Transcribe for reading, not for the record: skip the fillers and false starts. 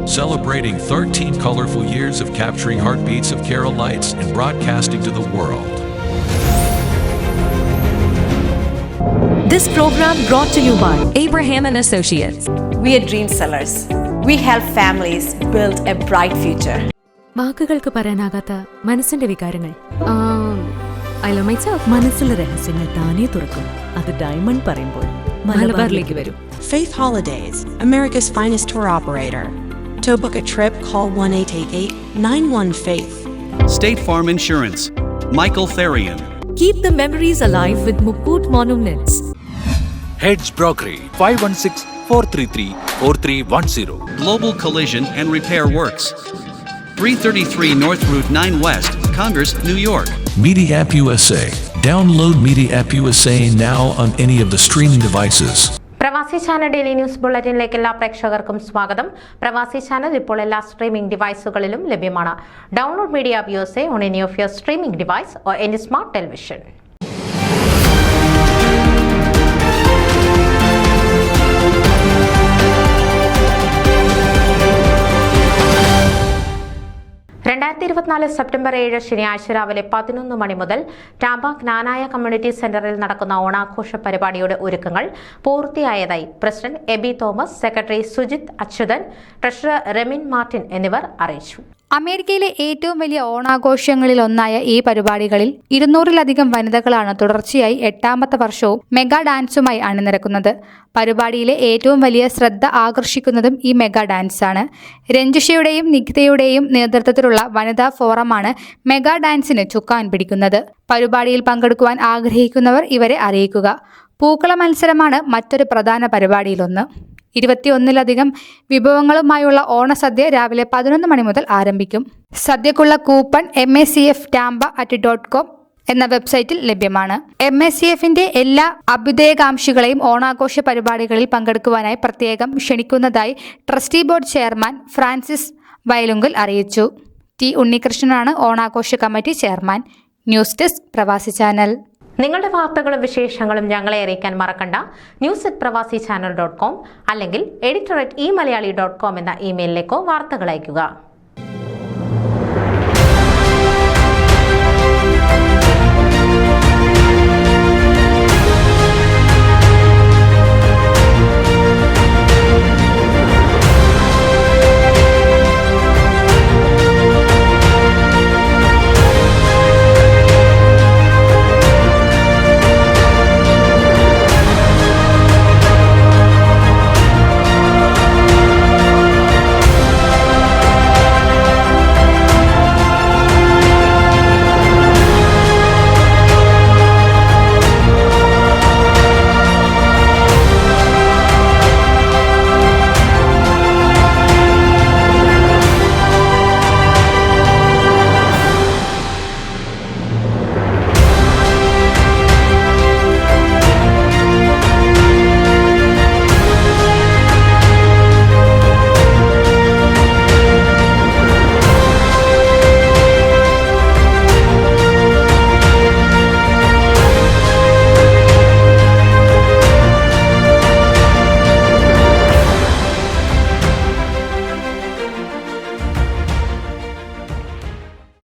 celebrating 13 colorful years of capturing heartbeats of Kerala lights and broadcasting to the world. This program brought to you by Abraham and Associates. We are dream sellers. We help families build a bright future. വാക്കുകൾക്ക് പറയാനാകാത്ത മനസ്സിന്റെ വികാരങ്ങൾ. I love myself. മനസ്സിലെ രഹസ്യങ്ങൾ താനേ തുറക്കും. അത് diamond പറയുമ്പോൾ മലബാറിലേക്ക് വരും. Faith Holidays, America's finest tour operator. To book a trip, call 1-888-91-FAITH. State Farm Insurance, Michael Therian. Keep the memories alive with Mukut Monuments. Heads Brokery 516-433-4310. Global Collision and Repair Works, 333 North Route 9 West, Congress, New York. Media App USA. Download Media App USA now on any of the streaming devices. പ്രവാസി channel daily news ബുള്ളറ്റിനിലേക്ക് എല്ലാ പ്രേക്ഷകർക്കും സ്വാഗതം. പ്രവാസി channel ഇപ്പോൾ എല്ലാ streaming ഡിവൈസുകളിലും ലഭ്യമാണ്. Download media app USA on any of your streaming device or any smart television. September 7 ശനിയാഴ്ച രാവിലെ 11 മണി മുതൽ ടാമ്പ ജ്ഞാനായ കമ്മ്യൂണിറ്റി സെന്ററിൽ നടക്കുന്ന ഓണാഘോഷ പരിപാടിയുടെ ഒരുക്കങ്ങൾ പൂർത്തിയായതായി president Aby Thomas, secretary Sujith Achuthan, treasurer Remin Martin എന്നിവർ അറിയിച്ചു. അമേരിക്കയിലെ ഏറ്റവും വലിയ ഓണാഘോഷങ്ങളിലൊന്നായ ഈ പരിപാടികളിൽ 200-ലധികം വനിതകളാണ് തുടർച്ചയായി 8ാമത്തെ വർഷവും മെഗാ ഡാൻസുമായി അണിനിരക്കുന്നത്. പരിപാടിയിലെ ഏറ്റവും വലിയ ശ്രദ്ധ ആകർഷിക്കുന്നതും ഈ മെഗാ ഡാൻസാണ്. രഞ്ജുഷയുടെയും നിഖിതയുടെയും നേതൃത്വത്തിലുള്ള വനിതാ ഫോറമാണ് മെഗാ ഡാൻസിന് ചുക്കാൻ പിടിക്കുന്നത്. പരിപാടിയിൽ പങ്കെടുക്കുവാൻ ആഗ്രഹിക്കുന്നവർ ഇവരെ അറിയിക്കുക. പൂക്കള മത്സരമാണ് മറ്റൊരു പ്രധാന പരിപാടിയിലൊന്ന്. 21-ലധികം വിഭവങ്ങളുമായുള്ള ഓണസദ്യ രാവിലെ 11 മണി മുതൽ ആരംഭിക്കും. സദ്യക്കുള്ള കൂപ്പൺ macf.tampa@.com എന്ന വെബ്സൈറ്റിൽ ലഭ്യമാണ്. MACFന്റെ എല്ലാ അഭ്യുദയകാംക്ഷികളെയും ഓണാഘോഷ പരിപാടികളിൽ പങ്കെടുക്കുവാനായി പ്രത്യേകം ക്ഷണിക്കുന്നതായി trustee board chairman Francis Vayalunkal അറിയിച്ചു. ടി ഉണ്ണികൃഷ്ണനാണ് ഓണാഘോഷ committee chairman. News desk Pravasi channel. നിങ്ങളുടെ വാർത്തകളും വിശേഷങ്ങളും ഞങ്ങളെ അറിയിക്കാൻ മറക്കണ്ട. news@pravasichannel.com അല്ലെങ്കിൽ editor@eMalayali.com എന്ന ഇമെയിലിലേക്കോ വാർത്തകൾ അയയ്ക്കുക.